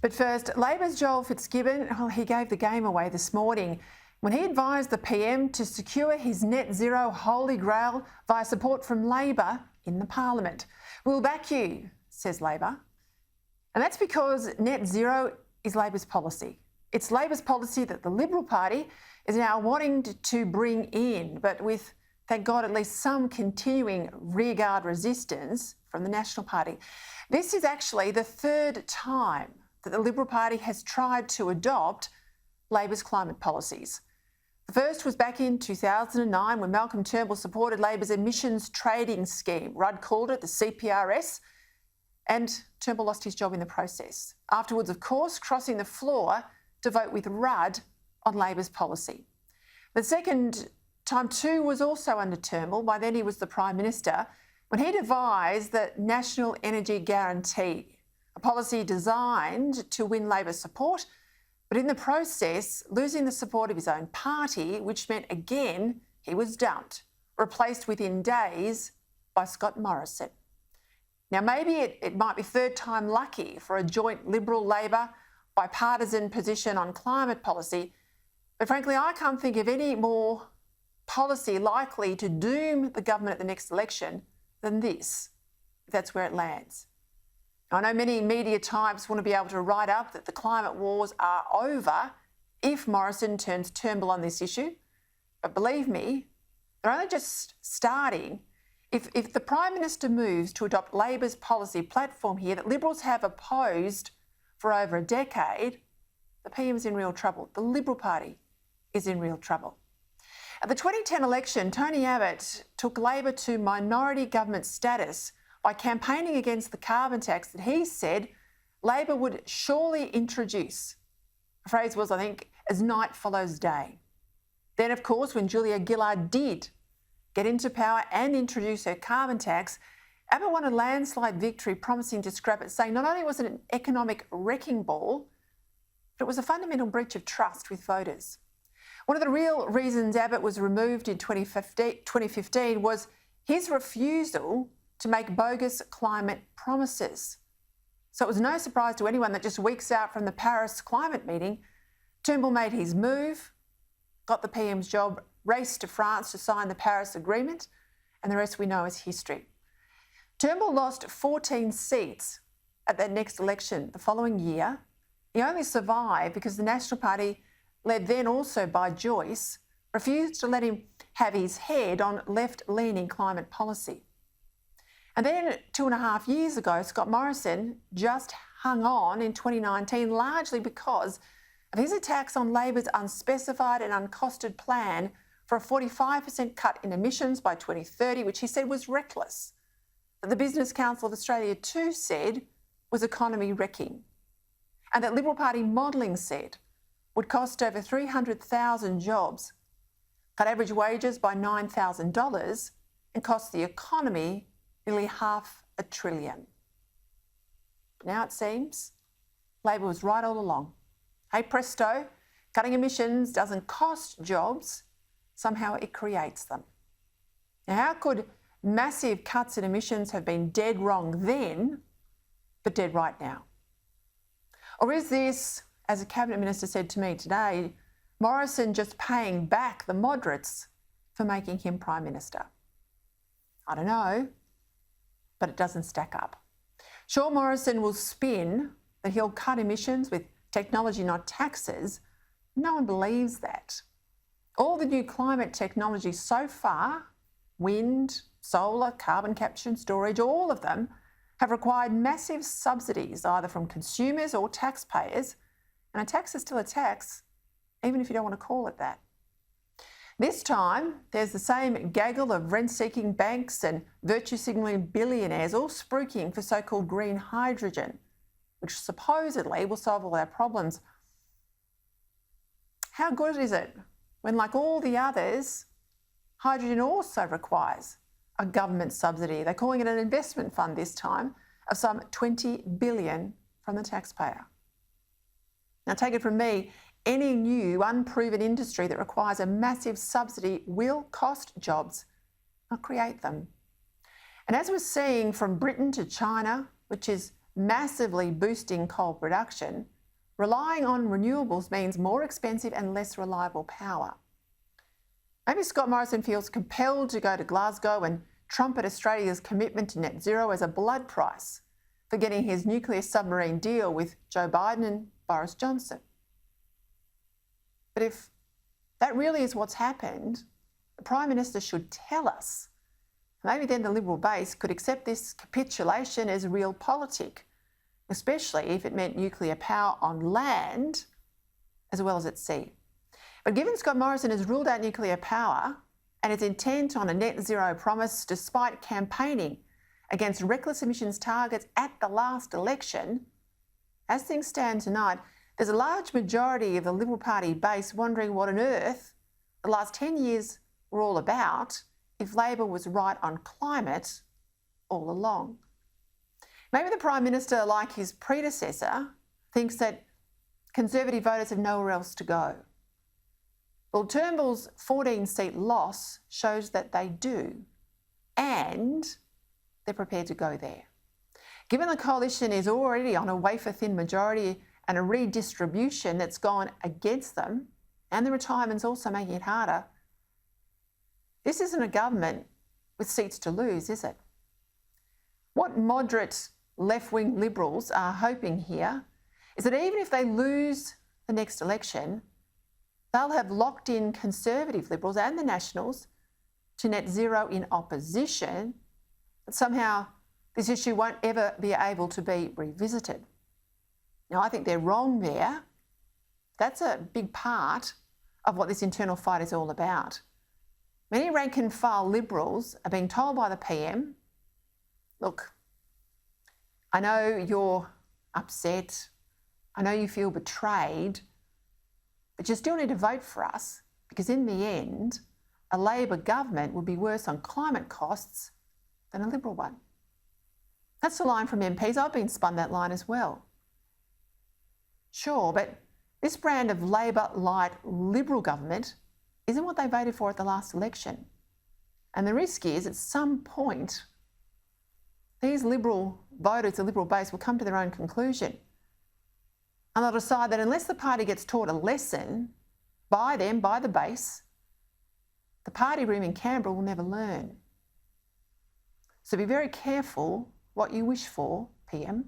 But first, Labor's Joel Fitzgibbon, he gave the game away this morning when he advised the PM to secure his net zero holy grail via support from Labor in the Parliament. We'll back you, says Labor. And that's because net zero is Labor's policy. It's Labor's policy that the Liberal Party is now wanting to bring in, but with, thank God, at least some continuing rearguard resistance from the National Party. This is actually the third time that the Liberal Party has tried to adopt Labor's climate policies. The first was back in 2009 when Malcolm Turnbull supported Labor's emissions trading scheme. Rudd called it the CPRS, and Turnbull lost his job in the process. Afterwards, of course, crossing the floor to vote with Rudd on Labor's policy. The second time too was also under Turnbull. By then he was the Prime Minister when he devised the National Energy Guarantee, a policy designed to win Labor's support, but in the process losing the support of his own party, which meant again he was dumped, replaced within days by Scott Morrison. Now maybe it might be third time lucky for a joint Liberal-Labor bipartisan position on climate policy, but frankly I can't think of any more policy likely to doom the government at the next election than this, if that's where it lands. I know many media types want to be able to write up that the climate wars are over if Morrison turns Turnbull on this issue, but believe me, they're only just starting. If the Prime Minister moves to adopt Labor's policy platform here that Liberals have opposed for over a decade, the PM's in real trouble. The Liberal Party is in real trouble. At the 2010 election, Tony Abbott took Labor to minority government status by campaigning against the carbon tax that he said Labor would surely introduce. The phrase was, I think, as night follows day. Then, of course, when Julia Gillard did get into power and introduce her carbon tax, Abbott won a landslide victory promising to scrap it, saying not only was it an economic wrecking ball, but it was a fundamental breach of trust with voters. One of the real reasons Abbott was removed in 2015 was his refusal to make bogus climate promises. So it was no surprise to anyone that just weeks out from the Paris climate meeting, Turnbull made his move, got the PM's job, raced to France to sign the Paris Agreement, and the rest we know is history. Turnbull lost 14 seats at that next election the following year. He only survived because the National Party, led then also by Joyce, refused to let him have his head on left-leaning climate policy. And then 2.5 years ago, Scott Morrison just hung on in 2019, largely because of his attacks on Labor's unspecified and uncosted plan for a 45% cut in emissions by 2030, which he said was reckless, that the Business Council of Australia too said was economy wrecking, and that Liberal Party modelling said would cost over 300,000 jobs, cut average wages by $9,000 and cost the economy nearly $500 billion. Now it seems Labor was right all along. Hey presto, cutting emissions doesn't cost jobs, somehow it creates them. Now how could massive cuts in emissions have been dead wrong then, but dead right now? Or is this, as a Cabinet Minister said to me today, Morrison just paying back the moderates for making him Prime Minister? I don't know, but it doesn't stack up. Sure, Morrison will spin that he'll cut emissions with technology, not taxes. No one believes that. All the new climate technology so far, wind, solar, carbon capture and storage, all of them have required massive subsidies, either from consumers or taxpayers. And a tax is still a tax, even if you don't want to call it that. This time, there's the same gaggle of rent-seeking banks and virtue-signalling billionaires all spruiking for so-called green hydrogen, which supposedly will solve all our problems. How good is it when, like all the others, hydrogen also requires a government subsidy? They're calling it an investment fund this time of some $20 billion from the taxpayer. Now, take it from me, any new, unproven industry that requires a massive subsidy will cost jobs, not create them. And as we're seeing from Britain to China, which is massively boosting coal production, relying on renewables means more expensive and less reliable power. Maybe Scott Morrison feels compelled to go to Glasgow and trumpet Australia's commitment to net zero as a blood price for getting his nuclear submarine deal with Joe Biden and Boris Johnson. But if that really is what's happened, the Prime Minister should tell us. Maybe then the Liberal base could accept this capitulation as realpolitik, especially if it meant nuclear power on land as well as at sea. But given Scott Morrison has ruled out nuclear power and is intent on a net zero promise despite campaigning against reckless emissions targets at the last election, as things stand tonight, there's a large majority of the Liberal Party base wondering what on earth the last 10 years were all about if Labor was right on climate all along. Maybe the Prime Minister, like his predecessor, thinks that Conservative voters have nowhere else to go. Well, Turnbull's 14-seat loss shows that they do, and they're prepared to go there. Given the coalition is already on a wafer-thin majority and a redistribution that's gone against them, and the retirement's also making it harder, this isn't a government with seats to lose, is it? What moderate left-wing Liberals are hoping here is that even if they lose the next election, they'll have locked in Conservative Liberals and the Nationals to net zero in opposition, but somehow this issue won't ever be able to be revisited. Now, I think they're wrong there. That's a big part of what this internal fight is all about. Many rank and file Liberals are being told by the PM, look, I know you're upset, I know you feel betrayed, but you still need to vote for us because in the end, a Labor government would be worse on climate costs than a Liberal one. That's the line from MPs. I've been spun that line as well. Sure, but this brand of Labor-light Liberal government isn't what they voted for at the last election. And the risk is at some point, these Liberal voters, the Liberal base, will come to their own conclusion. And they'll decide that unless the party gets taught a lesson by them, by the base, the party room in Canberra will never learn. So be very careful what you wish for, PM.